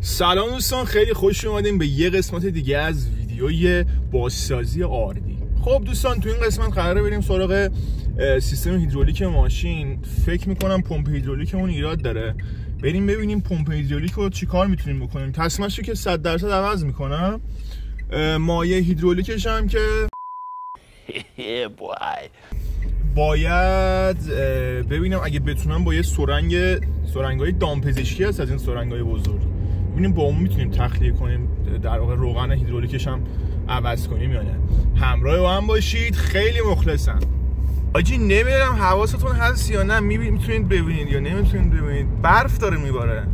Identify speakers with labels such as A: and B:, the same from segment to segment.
A: سلام دوستان، خیلی خوش اومدیم به یه قسمت دیگه از ویدیوی بازسازی آردی. خب دوستان، تو این قسمت قراره بریم سراغ سیستم هیدرولیک ماشین. فکر میکنم پمپ هیدرولیکمون ایراد داره. بریم ببینیم پمپ هیدرولیک رو چیکار میتونیم بکنیم. تصمیمش که 100% عوض میکنم. مایع هیدرولیکش هم که باید ببینم اگه بتونم با یه سرنگای دامپزشکی هست از این سرنگای بزرگ، ببینیم با اون میتونیم تخلیه کنیم، در واقع روغن هیدرولیکش هم عوض کنیم یا نه. همراه با هم باشید، خیلی مخلصم. آجی نمیدونم حواستون هست یا نه، میتونید ببینید یا نمیتونید ببینید، برف داره میباره.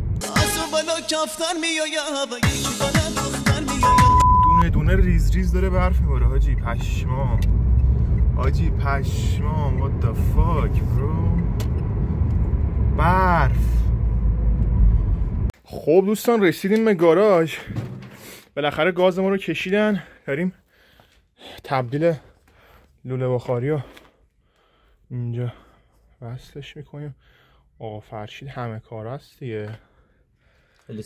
A: دونه دونه ریز ریز داره برف میباره حاجی، پشمام حاجی پشمام. what the fuck bro، برف. خب دوستان، رسیدیم به گاراژ. بالاخره گاز ما رو کشیدن، داریم تبدیل لوله بخاری رو اینجا وصلش میکنیم. آقا فرشید همه کار هست دیگه.
B: خیلی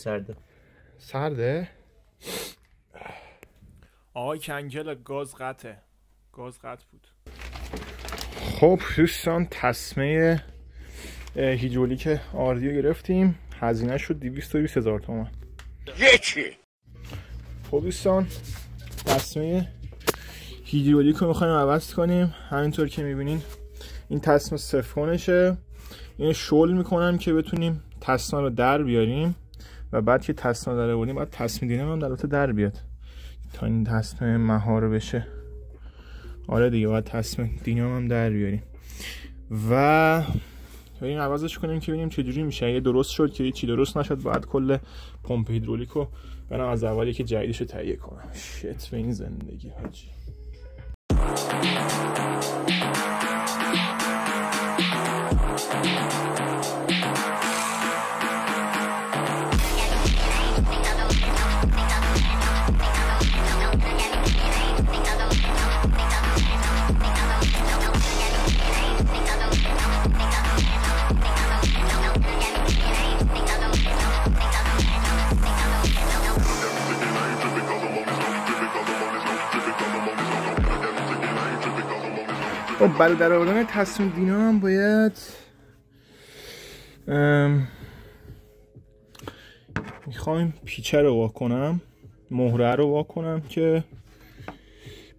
B: سرده
A: آقای کنگل گاز قطعه، گاز قطع بود. خب دوستان، تسمه هیدرولیک آردی رو گرفتیم، هزینه شد 220,000 تومان. یکی. خب دوستان، تسمه هیدرولیک رو میخوایم عوض کنیم. همینطور که میبینین این تسمه سفکونشه. این شل میکنم که بتونیم تسمه رو در بیاریم و بعد که تسمه در آوردیم باید تسمه دینم هم البته در بیاد تا این تسمه مهار بشه. آره دیگه، باید تسمه دینام هم در بیاریم و بریم عوضش کنیم که ببینیم چجوری میشه. اگه درست شد که هیچی، درست نشد باید کل پمپ هیدرولیک رو برم از اولی که جدیدش رو تهیه کنم. شت به این زندگی حاجی. خب برای در آوردن تصمیم دینا هم باید میخوایم پیچه رو وا کنم، مهره رو وا کنم که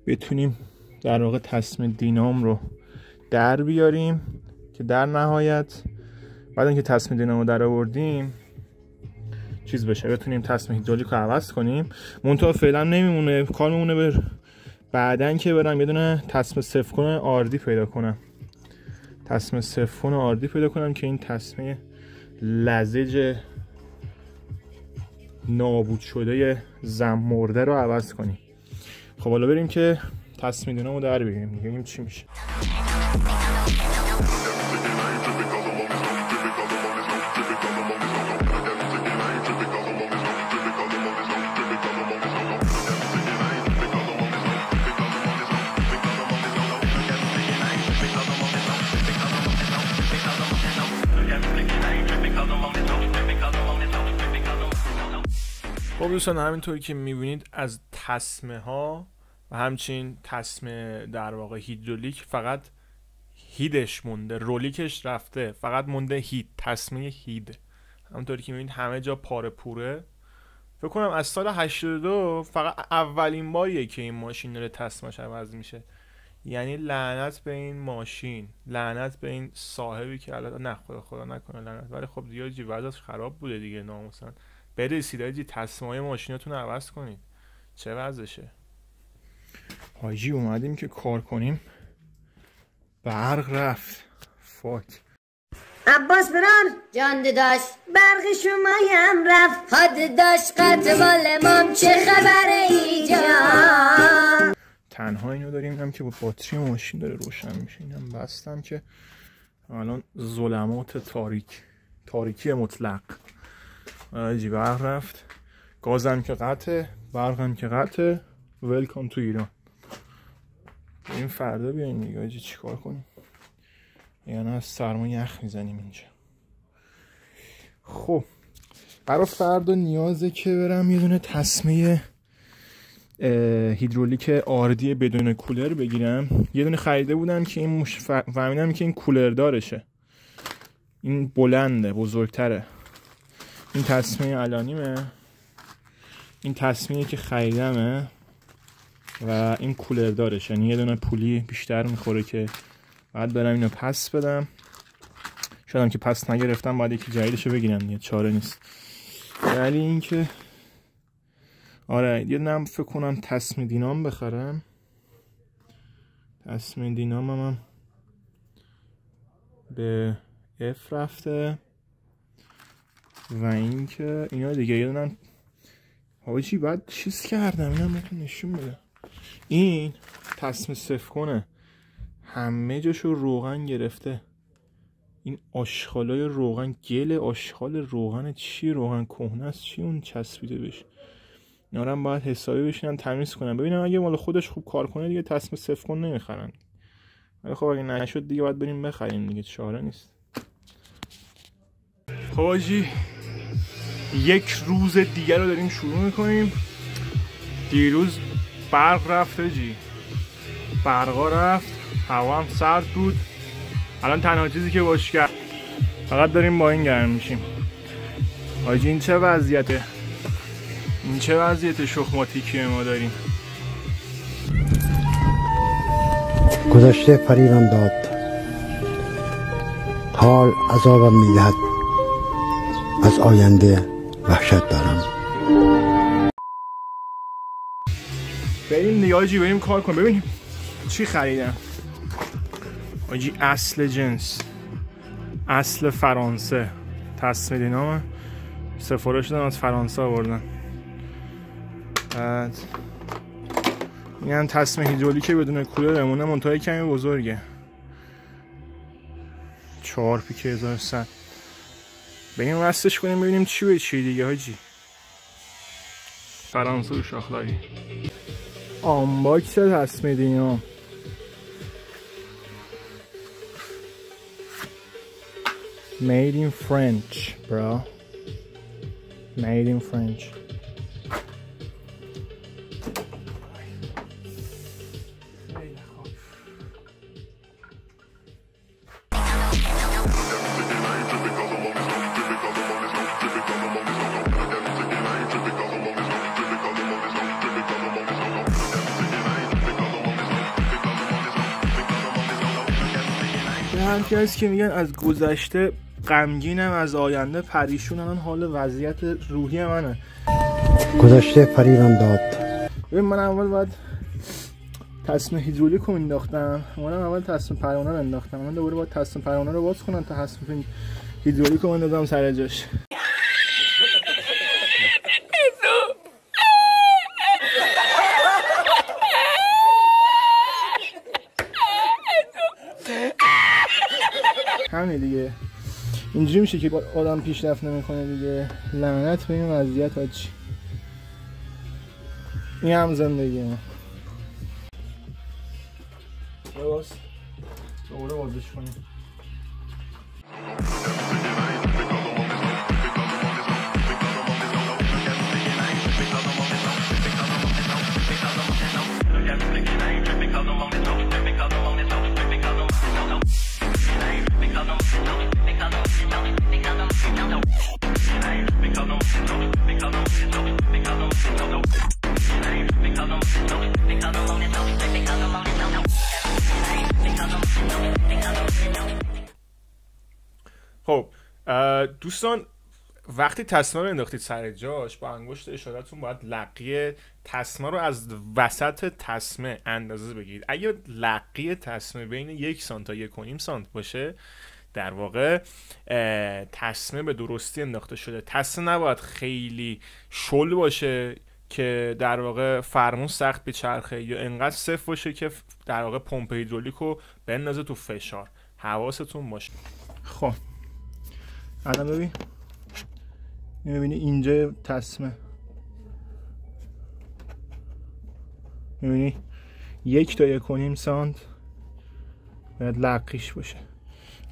A: بتونیم در واقع تصمیم دینام رو در بیاریم که در نهایت بعد اینکه تصمیم دینام رو در آوردیم چیز بشه، بتونیم تصمیم هیدرولیک رو عوض کنیم. منتها فعلا نمیمونه، کار میمونه به بعدن که برم یه دونه تسمه سفکون آردی پیدا کنم. تسمه سفکون آردی پیدا کنم که این تسمه لزج نابود شده زم مرده رو عوض کنیم. خب حالا بریم که تسمه دینامو در بیاریم، ببینیم چی میشه. خب دوستان، همینطوری که میبینید از تسمه ها و همچنین تسمه در واقع هیدرولیک فقط هیدش مونده، رولیکش رفته، فقط مونده هید، تسمه هید. همینطوری که میبینید همه جا پاره پوره. فکر کنم از سال 82 فقط اولین باریه که این ماشین داره تسمه‌اش عوض میشه. یعنی لعنت به این ماشین، لعنت به این صاحبی که الان نه خدا نکنه لعنت، ولی خب دیگه وضعش خراب بوده دیگه ناموسن. برسید آجی تسمه‌های ماشینتون رو عوض کنید، چه وضعشه حاجی. اومدیم که کار کنیم، برق رفت. فاک
C: عباس بران جان داداش، برق شمایم رفت. حد داشت قطع بالمام، چه خبره اینجا؟
A: تنها اینو داریم هم که با باتری ماشین داره روشن میشه. اینم بستم که الان ظلمات تاریکی مطلق. آجی برق رفت، گازم که قطعه، برقم که قطعه. ویلکام تو ایران. بریم فردا بیایم دیگه آجی، چیکار کنیم؟ یعنی از سرما یخ میزنیم اینجا. خب برای فردا نیازه که برم یه دونه تسمه هیدرولیک آردی بدون کولر بگیرم. یه دونه خریده بودم که این فهمیدم که این کولر دارشه، این بلنده، بزرگتره. این تسمه الانیمه، این تسمه که خریدمه و این کولر دارش، یعنی یه دونه پولی بیشتر میخوره که بعد برم اینو پس بدم. شاید که پس نگرفتم باید یکی جدیدشو بگیرم دیگه، چاره نیست. ولی این که آره یه دونه فکر کنم تسمه دینام بخرم. تسمه دینام هم به اف رفته و این که اینا دیگه یه دونه حاجی بعد چیز کردم، اینم بهتون نشون بده. این تسمه صفر کنه همه جاشو روغن گرفته. این آشغالای روغن، گل آشغال روغن، چی روغن کهنه است چی اون چسبیده بهش. اینا رو هم باید حسابی بشینن تمیز کنن. ببینم اگه مال خودش خوب کار کنه دیگه تسمه صفر کن نمیخرن. ولی خب اگه نشد دیگه باید بریم بخریم دیگه، چاره نیست. خب حاجی یک روز دیگه رو داریم شروع میکنیم. دیروز برق رفته جی، برقا رفت، هوا هم سرد بود. الان تنها چیزی که باش کرد فقط داریم با این گرم میشیم. حاجی این چه وضعیته؟ این چه وضعیت شخماتیکی ما داریم؟
D: گذشته فریبم داد، حال عذابم میدهد، از آینده وحشت دارم.
A: بریم دیگه حاجی، بریم کار کنیم. ببینیم چی خریدم. حاجی اصل جنس، اصل فرانسه، تسمه دینام سفارش دادم از فرانسه آوردن. بعد این هم تسمه هیدرولیک بدون کولر مونه، منتهای کمی بزرگه، 4 پیک 1100. بریم وصلش کنیم ببینیم چی به چی دیگه حاجی. فرانسه و شاخلایی آنباکس تسمه دینام. Made in French, bro. Made in French. هر کسی که میگن از گذشته غمگینم، از آینده پریشونم، الان حال وضعیت روحی منه.
D: گذشته فریبم داد.
A: ببین من اول باید تسمه هیدرولیک رو انداختم، منم اول تسمه پروانه رو انداختم. من دوباره باید تسمه پروانه رو باز کنم تا تسمه هیدرولیک رو اندازم سر جاش. همین دیگه، اینجوری میشه که آدم پیشرفت نمیکنه دیگه. لعنت به این وضعیت حاجی. این هم زندگی ما. باز دوباره بازش کنیم. خب دوستان، وقتی تسمه رو انداختید سر جاش با انگشت اشارتون باید لقی تسمه رو از وسط تسمه اندازه بگیرید. اگه لقی تسمه بین 1 سانت تا 1.5 سانت باشه در واقع تسمه به درستی انداخته شده. تسمه نباید خیلی شل باشه که در واقع فرمون سخت به چرخه، یا انقدر صفر باشه که در واقع پمپ هیدرولیک رو بندازه تو فشار. حواستون باشه. خب الان ببین، میبینی اینجا تسمه، میبینی 1 تا 1.5 سانت باید لقیش باشه.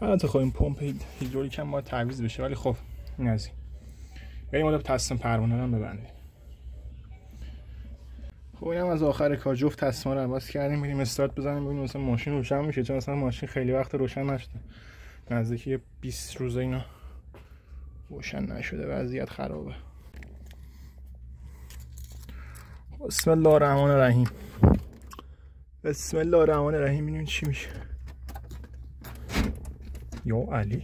A: البته خب این پمپ هیدرولیک هم باید تعویض بشه، ولی خب این از این. بریم حالا تسمه پروانه هم ببندیم. خب اینم از آخر کار، جفت تسمه رو عوض کردیم. بریم استارت بزنیم ببینیم مثلا ماشین روشن میشه، چون مثلا ماشین خیلی وقت روشن نشده، نزدیکی 20 روزه اینا روشن نشده، وضعیت خرابه. بسم الله الرحمن الرحیم. بسم الله الرحمن الرحیم. ببینیم چی میشه. یا علی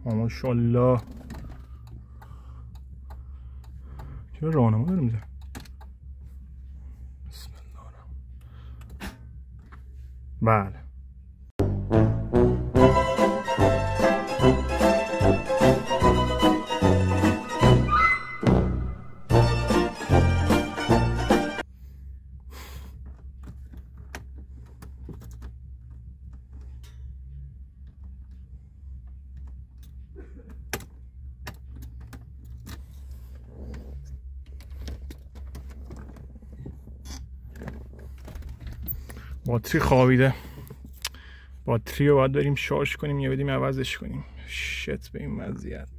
A: ماشاءالله. چرا راهنما داره میزنه؟ بسم الله الرحمن. بله باتری خوابیده، باتری رو باید بریم شارژ کنیم یا بدیم عوضش کنیم. شت به این وضعیت.